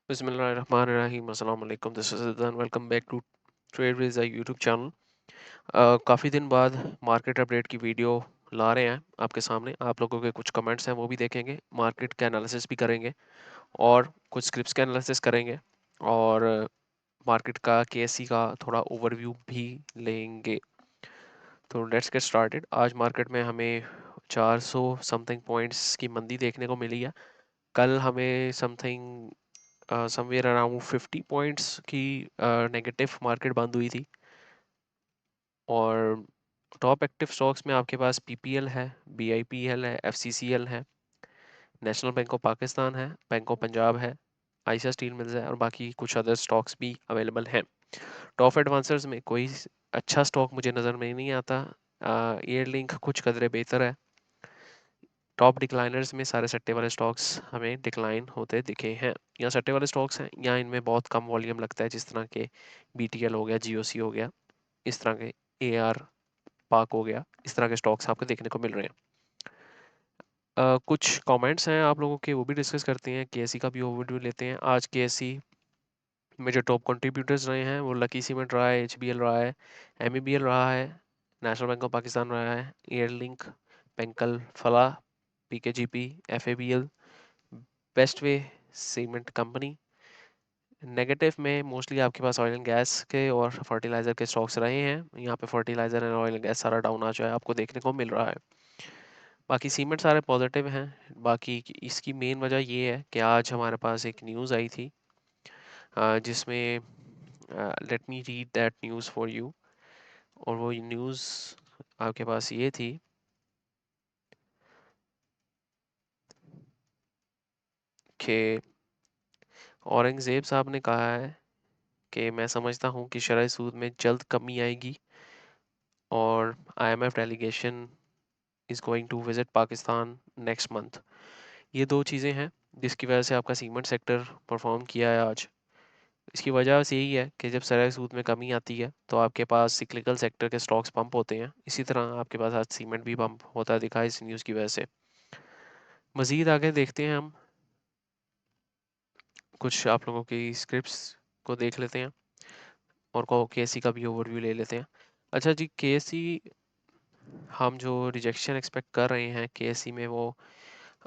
बिस्मिल्लाहिर्रहमानिर्रहीम अस्सलाम वालेकुम। This is Ridwan। Welcome back to Trade Wiz YouTube channel. काफ़ी दिन बाद मार्केट अपडेट की वीडियो ला रहे हैं आपके सामने। आप लोगों के कुछ कमेंट्स हैं वो भी देखेंगे, मार्केट का एनालिसिस भी करेंगे और कुछ स्क्रिप्ट्स का एनालिसिस करेंगे और मार्केट का केएससी का थोड़ा ओवरव्यू भी लेंगे। तो लेट्स गेट स्टार्टेड। आज मार्केट में हमें 400 समथिंग पॉइंट्स की मंदी देखने को मिली है। कल हमें समथिंग समवेयर अराउंड 50 पॉइंट्स की नेगेटिव मार्केट बंद हुई थी। और टॉप एक्टिव स्टॉक्स में आपके पास पीपीएल है, बीआईपीएल है, एफसीसीएल है, नेशनल बैंक ऑफ पाकिस्तान है, बैंक ऑफ पंजाब है, आयशा स्टील मिल्स है और बाकी कुछ अदर स्टॉक्स भी अवेलेबल हैं। टॉप एडवांसर्स में कोई अच्छा स्टॉक मुझे नज़र में नहीं आता। एयरलिंक कुछ कदरे बेहतर है। टॉप डिक्लाइनर्स में सारे सट्टे वाले स्टॉक्स हमें डिक्लाइन होते दिखे हैं। या सट्टे वाले स्टॉक्स हैं या इनमें बहुत कम वॉल्यूम लगता है, जिस तरह के बीटीएल हो गया, जीओसी हो गया, इस तरह के एआर पाक हो गया, इस तरह के स्टॉक्स आपको देखने को मिल रहे हैं। कुछ कमेंट्स हैं आप लोगों के, वो भी डिस्कस करते हैं। केएससी का भी ओवरव्यू लेते हैं। आज केएससी में जो टॉप कंट्रीब्यूटर्स रहे हैं वो लकी सीमेंट रहा है, एचबीएल रहा है, एमईबीएल रहा है, नेशनल बैंक ऑफ पाकिस्तान रहा है, एयरलिंक, पेंकल, फला, PKGP, FABL, Bestway cement company. Negative में मोस्टली आपके पास ऑयल एंड गैस के और फर्टिलाइज़र के स्टॉक्स रहे हैं। यहाँ पे fertiliser and oil and gas सारा डाउन आ जाए आपको देखने को मिल रहा है। बाकी सीमेंट सारे पॉजिटिव हैं। बाकी इसकी मेन वजह ये है कि आज हमारे पास एक न्यूज़ आई थी जिसमें let me read that news for you. और वो न्यूज़ आपके पास ये थी कि औरंगज़ेब साहब ने कहा है कि मैं समझता हूँ कि शरह सूद में जल्द कमी आएगी और IMF delegation is going to visit Pakistan next month. ये दो चीज़ें हैं जिसकी वजह से आपका सीमेंट सेक्टर परफॉर्म किया है आज। इसकी वजह बस यही है कि जब शरह सूद में कमी आती है तो आपके पास सिक्लिकल सेक्टर के स्टॉक्स पंप होते हैं। इसी तरह आपके पास आज सीमेंट भी पंप होता दिखा इस न्यूज़ की वजह से। मज़ीद आगे देखते हैं हम, कुछ आप लोगों की स्क्रिप्ट्स को देख लेते हैं और को केएससी का भी ओवरव्यू ले लेते हैं। अच्छा जी, केएससी हम जो रिजेक्शन एक्सपेक्ट कर रहे हैं केएससी में वो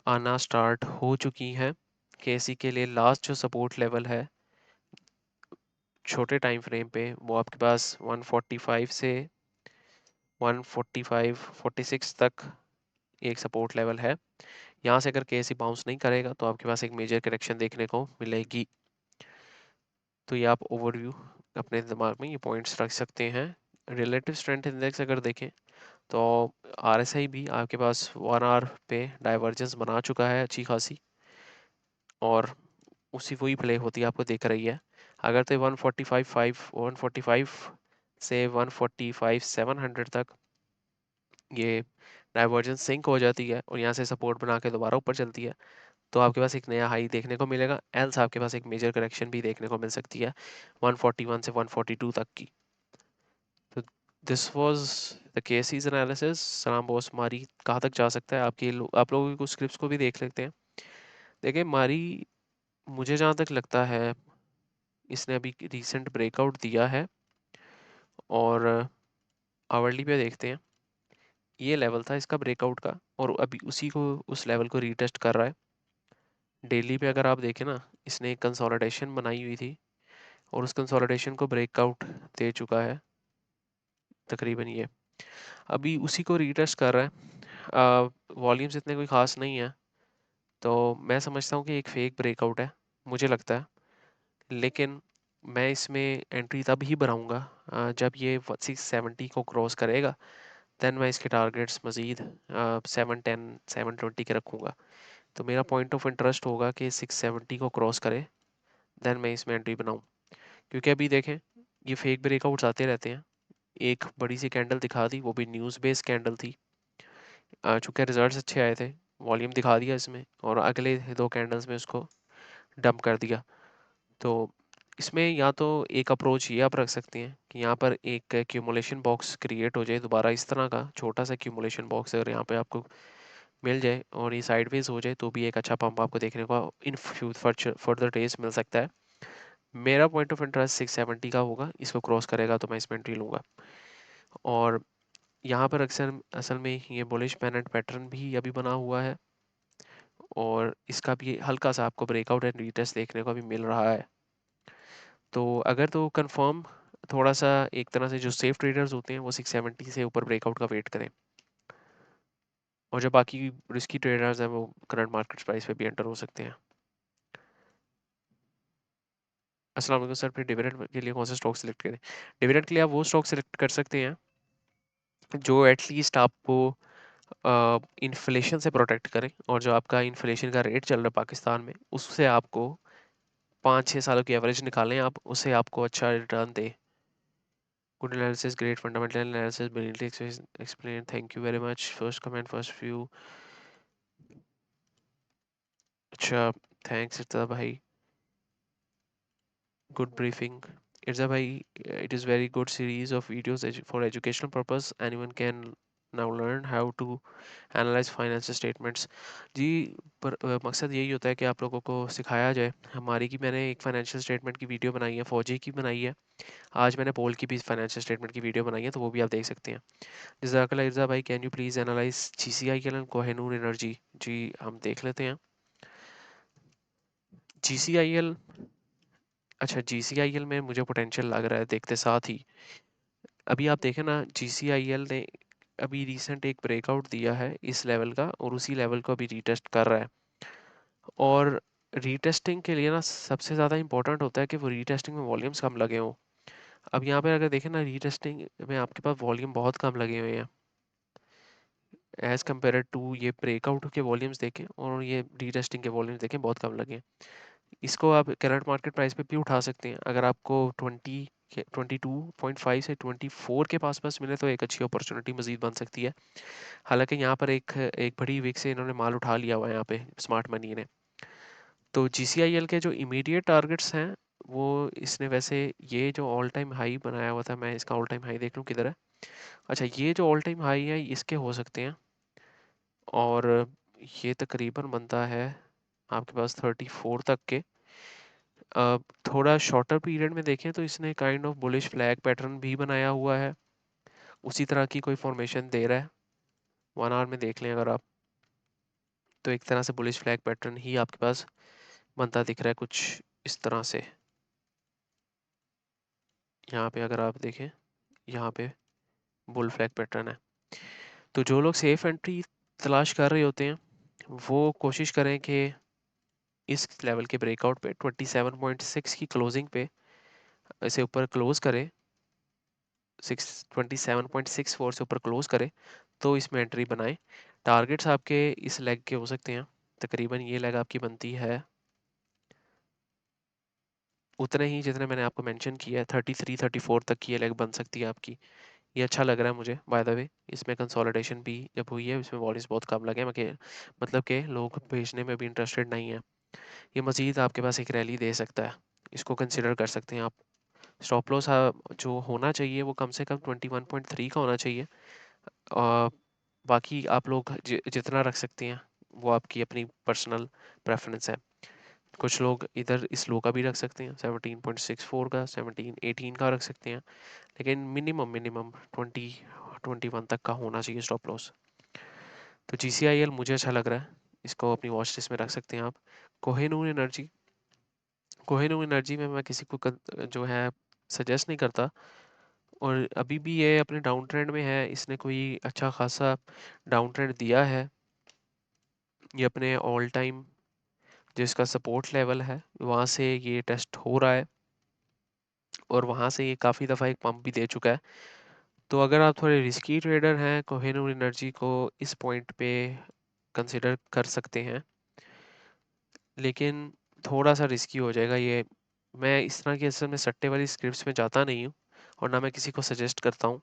आना स्टार्ट हो चुकी हैं। केएससी के लिए लास्ट जो सपोर्ट लेवल है छोटे टाइम फ्रेम पे वो आपके पास 145 से 145 46 तक एक सपोर्ट लेवल है। यहाँ से अगर केएससी बाउंस नहीं करेगा तो आपके पास एक मेजर करेक्शन देखने को मिलेगी। तो ये आप ओवरव्यू अपने दिमाग में ये पॉइंट्स रख सकते हैं। रिलेटिव स्ट्रेंथ इंडेक्स अगर देखें तो आरएसआई भी आपके पास 1 आवर पे डाइवर्जेंस बना चुका है अच्छी खासी, और उसी वही प्ले होती है आपको दिख रही है। अगर तो 145 से 145 700 तक ये डाइवर्जेंस सिंक हो जाती है और यहाँ से सपोर्ट बना के दोबारा ऊपर चलती है तो आपके पास एक नया हाई देखने को मिलेगा। एल्स आपके पास एक मेजर करेक्शन भी देखने को मिल सकती है 141 से 142 तक की। तो दिस वाज द केसीज एनालिसिस। सलाम बॉस, मारी कहाँ तक जा सकता है आप लोगों की कुछ स्क्रिप्ट्स को भी देख लेते हैं। देखिए मारी, मुझे जहाँ तक लगता है इसने अभी रिसेंट ब्रेकआउट दिया है और आवरली पे देखते हैं। ये लेवल था इसका ब्रेकआउट का और अभी उसी को उस लेवल को रीटेस्ट कर रहा है। डेली पे अगर आप देखें ना, इसने एक कंसोलिडेशन बनाई हुई थी और उस कंसोलिडेशन को ब्रेकआउट दे चुका है तकरीबन। ये अभी उसी को रीटेस्ट कर रहा है। वॉल्यूम्स इतने कोई ख़ास नहीं है तो मैं समझता हूँ कि एक फेक ब्रेकआउट है, मुझे लगता है। लेकिन मैं इसमें एंट्री तब ही बनाऊँगा जब ये 670 को क्रॉस करेगा। देन मैं इसके टारगेट्स मज़ीद 710 720 के रखूँगा। तो मेरा पॉइंट ऑफ इंटरेस्ट होगा कि 670 को क्रॉस करे, देन मैं इसमें एंट्री बनाऊँ। क्योंकि अभी देखें ये फेक ब्रेकआउट्स आते रहते हैं। एक बड़ी सी कैंडल दिखा दी, वो भी न्यूज़ बेस्ड कैंडल थी। चूँकि रिजल्ट्स अच्छे आए थे, वॉल्यूम दिखा दिया इसमें और अगले 2 कैंडल्स में उसको डंप कर दिया। तो इसमें या तो एक अप्रोच ये आप रख सकते हैं कि यहाँ पर एक एक्यूमुलेशन बॉक्स क्रिएट हो जाए दोबारा, इस तरह का छोटा सा एक्यूमुलेशन बॉक्स अगर यहाँ पे आपको मिल जाए और ये साइडवेज हो जाए तो भी एक अच्छा पंप आपको देखने को इन फर्दर डेज मिल सकता है। मेरा पॉइंट ऑफ इंटरेस्ट 670 का होगा, इसको क्रॉस करेगा तो मैं इसमें एंट्री लूँगा। और यहाँ पर अक्सर असल में ये बुलिश पेनेंट पैटर्न भी अभी बना हुआ है और इसका भी हल्का सा आपको ब्रेकआउट एंड रीटेस्ट देखने को भी मिल रहा है। तो अगर तो कंफर्म थोड़ा सा एक तरह से जो सेफ ट्रेडर्स होते हैं वो 670 से ऊपर ब्रेकआउट का वेट करें, और जो बाकी रिस्की ट्रेडर्स हैं वो करंट मार्केट प्राइस पे भी एंटर हो सकते हैं। अस्सलाम वालेकुम सर, फिर डिविडेंड के लिए कौन सा स्टॉक सेलेक्ट करें? डिविडेंड के लिए आप वो स्टॉक सेलेक्ट कर सकते हैं जो एटलीस्ट आपको इन्फ्लेशन से प्रोटेक्ट करें, और जो आपका इन्फ्लेशन का रेट चल रहा है पाकिस्तान में उससे आपको 5-6 सालों की एवरेज निकालें आप, उससे आपको अच्छा return they. Good analysis, great fundamental analysis, brilliantly explain, thank you very much, first comment first view. अच्छा, थैंक्स इर्ता भाई, good briefing. Irza bhai, it is very good series of videos for educational purpose. Anyone can now learn how to analyze financial statements. जी, पर मकसद यही होता है कि आप लोगों को सिखाया जाए। हमारी की मैंने एक फाइनेंशियल स्टेटमेंट की वीडियो बनाई है, फौजी की बनाई है। आज मैंने पोल की भी फाइनेंशियल स्टेटमेंट की वीडियो बनाई है, तो वो भी आप देख सकते हैं। जज़ाकल्लाह इर्जा भाई, can you please analyze GCIL and Kohinoor energy? जी, हम देख लेते हैं। GCIL, अच्छा GCIL में मुझे पोटेंशियल लग रहा है देखते साथ ही। अभी आप देखें ना, GCIL ने अभी रिसेंट एक ब्रेकआउट दिया है इस लेवल का, और उसी लेवल को अभी रीटेस्ट कर रहा है। और रीटेस्टिंग के लिए ना सबसे ज़्यादा इंपॉर्टेंट होता है कि वो रीटेस्टिंग में वॉल्यूम्स कम लगे हों। अब यहाँ पे अगर देखें ना, रीटेस्टिंग में आपके पास वॉल्यूम बहुत कम लगे हुए हैं एज़ कम्पेयर टू ये ब्रेकआउट के वॉल्यूम्स देखें, और ये रीटेस्टिंग के वॉल्यूम्स देखें, बहुत कम लगे हैं। इसको आप करंट मार्केट प्राइस पे भी उठा सकते हैं। अगर आपको 22.5 से 24 के पास पास मिले तो एक अच्छी अपॉर्चुनिटी मजीद बन सकती है। हालांकि यहाँ पर एक एक बड़ी विक से इन्होंने माल उठा लिया हुआ है यहाँ पे स्मार्ट मनी ने। तो GCIL के जो इमीडिएट टारगेट्स हैं वो इसने वैसे, ये जो ऑल टाइम हाई बनाया हुआ था, मैं इसका ऑल टाइम हाई देख लूँ किधर है। अच्छा, ये जो ऑल टाइम हाई है इसके हो सकते हैं, और ये तकरीबन बनता है आपके पास 34 तक के। थोड़ा शॉर्टर पीरियड में देखें तो इसने kind of bullish flag pattern भी बनाया हुआ है, उसी तरह की कोई फॉर्मेशन दे रहा है। 1 आवर में देख लें अगर आप, तो एक तरह से बुलिश फ्लैग पैटर्न ही आपके पास बनता दिख रहा है कुछ इस तरह से। यहाँ पे अगर आप देखें, यहाँ पे बुल फ्लैग पैटर्न है। तो जो लोग सेफ एंट्री तलाश कर रहे होते हैं वो कोशिश करें कि इस लेवल के ब्रेकआउट पे 27.6 की क्लोजिंग पे इसे ऊपर क्लोज करें, 27.64 से ऊपर क्लोज करे तो इसमें एंट्री बनाएं। टारगेट्स आपके इस लेग के हो सकते हैं, तकरीबन ये लेग आपकी बनती है उतने ही जितने मैंने आपको मेंशन किया है, 33-34 तक की ये लेग बन सकती है आपकी। ये अच्छा लग रहा है मुझे बाय द वे। इसमें कंसोलिडेशन भी जब हुई है, इसमें वॉल्यूम्स बहुत कम लगे हैं, मतलब कि लोग बेचने में भी इंटरेस्टेड नहीं है। ये मज़ीद आपके पास एक रैली दे सकता है, इसको कंसिडर कर सकते हैं आप। स्टॉप लॉस जो होना चाहिए वो कम से कम 21.3 का होना चाहिए। बाकी आप लोग जितना रख सकते हैं वो आपकी अपनी पर्सनल प्रेफरेंस है। कुछ लोग इधर इस लो का भी रख सकते हैं, 17.64 का, 17-18 का रख सकते हैं, लेकिन मिनिमम मिनिमम 21 तक का होना चाहिए स्टॉप लॉस। तो GCIL मुझे अच्छा लग रहा है, इसको अपनी वॉच लिस्ट में रख सकते हैं आप। कोहिनूर एनर्जी, कोहिनूर एनर्जी में मैं किसी को जो है सजेस्ट नहीं करता, और अभी भी ये अपने डाउन ट्रेंड में है। इसने कोई अच्छा खासा डाउन ट्रेंड दिया है। ये अपने ऑल टाइम जो इसका सपोर्ट लेवल है वहाँ से ये टेस्ट हो रहा है, और वहाँ से ये काफ़ी दफ़ा एक पंप भी दे चुका है। तो अगर आप थोड़े रिस्की ट्रेडर हैं, कोहिनूर एनर्जी को इस पॉइंट पे कंसिडर कर सकते हैं, लेकिन थोड़ा सा रिस्की हो जाएगा ये। मैं इस तरह की असल में सट्टे वाली स्क्रिप्ट्स में जाता नहीं हूँ, और ना मैं किसी को सजेस्ट करता हूँ।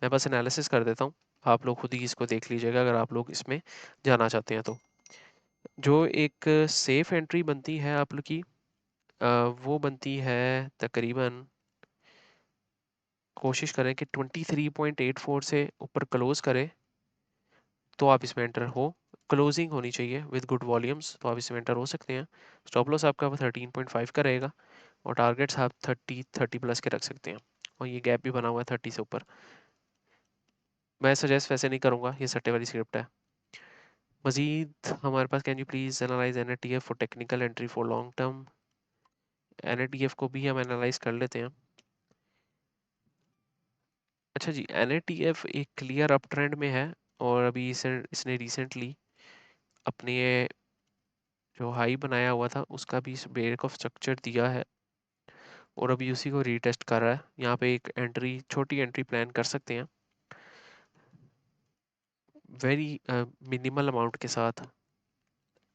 मैं बस एनालिसिस कर देता हूँ, आप लोग खुद ही इसको देख लीजिएगा अगर आप लोग इसमें जाना चाहते हैं तो। जो एक सेफ एंट्री बनती है आप लोग की, वो बनती है तकरीबन, कोशिश करें कि 23.84 से ऊपर क्लोज करें तो आप इसमें एंटर हो। क्लोजिंग होनी चाहिए विद गुड वॉल्यूम्स, तो आप इसमें एंटर हो सकते हैं। स्टॉप लॉस आपका 13.5 का रहेगा और टारगेट्स आप 30 प्लस के रख सकते हैं, और ये गैप भी बना हुआ है 30 से ऊपर। मैं सजेस्ट वैसे नहीं करूँगा, ये सट्टे वाली स्क्रिप्ट है। मजीद हमारे पास, can you please analyze NATF for technical entry for long term. NATF को भी हम एनालाइज कर लेते हैं। अच्छा जी, NATF एक क्लियर अप ट्रेंड में है और अभी इसने रिसेंटली अपने जो हाई बनाया हुआ था उसका भी ब्रेक ऑफ स्ट्रक्चर दिया है और अभी उसी को रीटेस्ट कर रहा है। यहाँ पे एक एंट्री, छोटी एंट्री प्लान कर सकते हैं वेरी मिनिमल अमाउंट के साथ।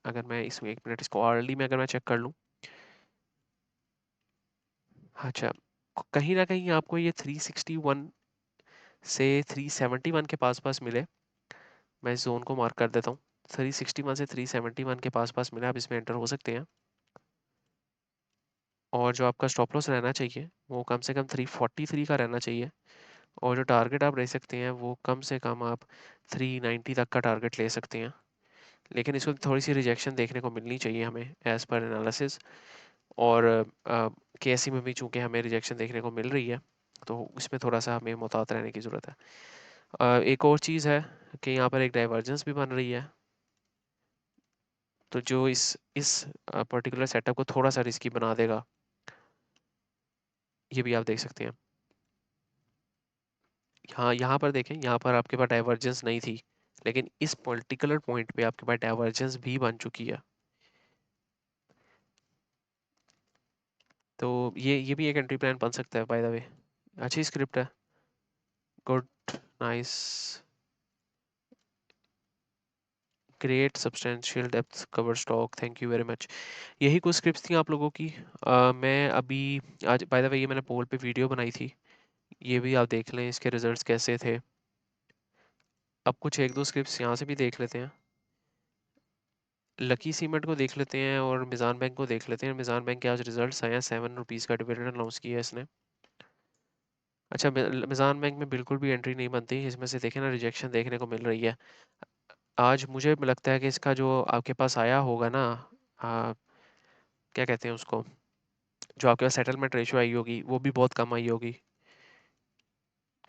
अगर मैं इसमें 1 मिनट इसको आर्ली में अगर मैं चेक कर लूँ, अच्छा, कहीं ना कहीं आपको ये 361 से 371 के पास पास मिले। मैं इस जोन को मार्क कर देता हूँ, 361 से 371 के पास पास मिले, आप इसमें एंटर हो सकते हैं। और जो आपका स्टॉप लॉस रहना चाहिए वो कम से कम 343 का रहना चाहिए, और जो टारगेट आप ले सकते हैं वो कम से कम आप 390 तक का टारगेट ले सकते हैं। लेकिन इसको थोड़ी सी रिजेक्शन देखने को मिलनी चाहिए हमें एज़ पर एनालिसिस, और KSE में भी चूंकि हमें रिजेक्शन देखने को मिल रही है तो इसमें थोड़ा सा हमें मुहतात रहने की ज़रूरत है। एक और चीज़ है कि यहाँ पर एक डाइवर्जेंस भी बन रही है, तो जो इस पर्टिकुलर सेटअप को थोड़ा सा रिस्की बना देगा, ये भी आप देख सकते हैं। यहाँ पर देखें, यहाँ पर आपके पास डाइवर्जेंस नहीं थी, लेकिन इस पर्टिकुलर पॉइंट पे आपके पास डाइवर्जेंस भी बन चुकी है। तो ये भी एक एंट्री प्लान बन सकता है बाय द वे। अच्छी स्क्रिप्ट है, good, nice, great, substantial depth cover stock, thank you very much. यही कुछ स्क्रिप्ट्स थी आप लोगों की। मैं अभी आज बाय द वे ये मैंने पोल पे वीडियो बनाई थी, ये भी आप देख लें इसके रिजल्ट्स कैसे थे। अब कुछ एक दो स्क्रिप्ट्स यहाँ से भी देख लेते हैं। लकी सीमेंट को देख लेते हैं और मिज़ान बैंक को देख लेते हैं। मिज़ान बैंक के आज रिजल्ट्स आए हैं, 7 रुपीज़ का डिविडेंड अनाउंस किया है इसने। अच्छा, मिज़ान बैंक में बिल्कुल भी एंट्री नहीं बनती, इसमें से देखें ना रिजेक्शन देखने को मिल रही है। आज मुझे लगता है कि इसका जो आपके पास आया होगा ना, क्या कहते हैं उसको, जो आपके पास सेटलमेंट रेशियो आई होगी वो भी बहुत कम आई होगी,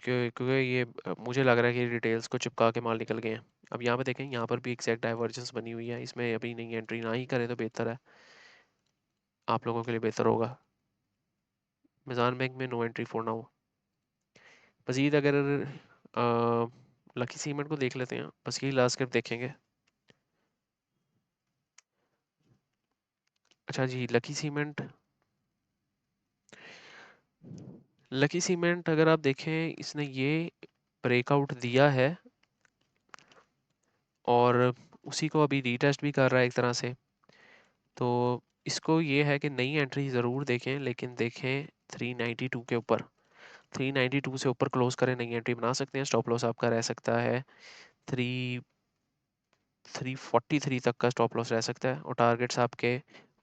क्योंकि ये मुझे लग रहा है कि डिटेल्स को चिपका के माल निकल गए हैं। अब यहाँ पे देखें, यहाँ पर भी एग्जैक्ट डाइवर्जेंस बनी हुई है, इसमें अभी नहीं एंट्री ना ही करें तो बेहतर है, आप लोगों के लिए बेहतर होगा। मिज़ान बैंक में नो एंट्री फॉर नाउ। मज़ीद अगर लकी सीमेंट को देख लेते हैं, बस यही लास्ट स्क्रिप्ट देखेंगे। अच्छा जी, लकी सीमेंट अगर आप देखें, इसने ये ब्रेकआउट दिया है और उसी को अभी रीटेस्ट भी कर रहा है एक तरह से। तो इसको ये है कि नई एंट्री ज़रूर देखें, लेकिन देखें 392 के ऊपर, 392 से ऊपर क्लोज करें, नई एंट्री बना सकते हैं। स्टॉप लॉस आपका रह सकता है 343 तक का स्टॉप लॉस रह सकता है, और टारगेट्स आपके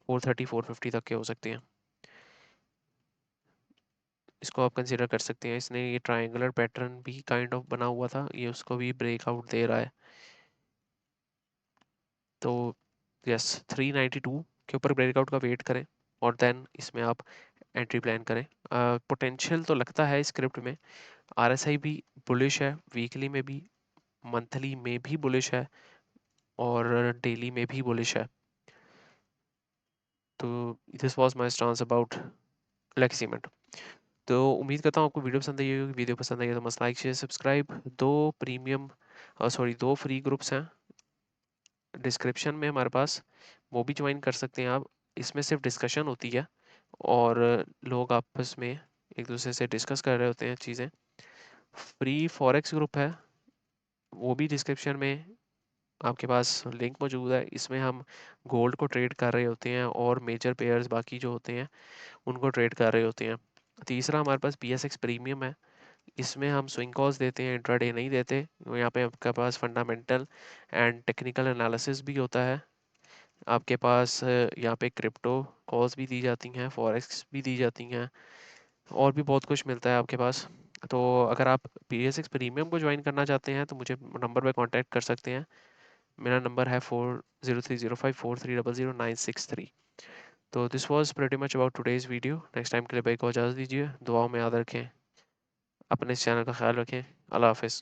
430 450 तक के हो सकते हैं। इसको आप कंसिडर कर सकते हैं। इसने ये ट्रायंगुलर पैटर्न भी काइंड ऑफ बना हुआ था, ये उसको भी ब्रेकआउट दे रहा है। तो यस, 392 के ऊपर ब्रेकआउट का वेट करें और देन इसमें आप एंट्री प्लान करें। पोटेंशियल तो लगता है स्क्रिप्ट में। RSI भी बुलिश है, वीकली में भी, मंथली में भी बुलिश है, और डेली में भी बुलिश है। तो this was my stance about lucky cement. तो उम्मीद करता हूँ आपको वीडियो पसंद आई होगी। वीडियो पसंद आई है तो मस्त लाइक शेयर सब्सक्राइब। दो फ्री ग्रुप्स हैं डिस्क्रिप्शन में हमारे पास, वो भी ज्वाइन कर सकते हैं आप। इसमें सिर्फ डिस्कशन होती है और लोग आपस में एक दूसरे से डिस्कस कर रहे होते हैं चीज़ें। फ्री फॉरेक्स ग्रुप है, वो भी डिस्क्रिप्शन में आपके पास लिंक मौजूद है। इसमें हम गोल्ड को ट्रेड कर रहे होते हैं और मेजर पेयर्स बाकी जो होते हैं उनको ट्रेड कर रहे होते हैं। तीसरा हमारे पास PSX प्रीमियम है, इसमें हम स्विंग कॉल्स देते हैं, इंट्राडे नहीं देते। यहाँ पे आपके पास फंडामेंटल एंड टेक्निकल एनालिसिस भी होता है। आपके पास यहाँ पे क्रिप्टो कॉल्स भी दी जाती हैं, फॉरेक्स भी दी जाती हैं, और भी बहुत कुछ मिलता है आपके पास। तो अगर आप PSX प्रीमियम को ज्वाइन करना चाहते हैं तो मुझे नंबर पे कांटेक्ट कर सकते हैं। मेरा नंबर है 403054300963। तो this was pretty much about today's video. Next time के लिए भाई को इजाज़त दीजिए, दुआओं में याद रखें, अपने इस चैनल का ख्याल रखें। अल्लाह हाफिज़।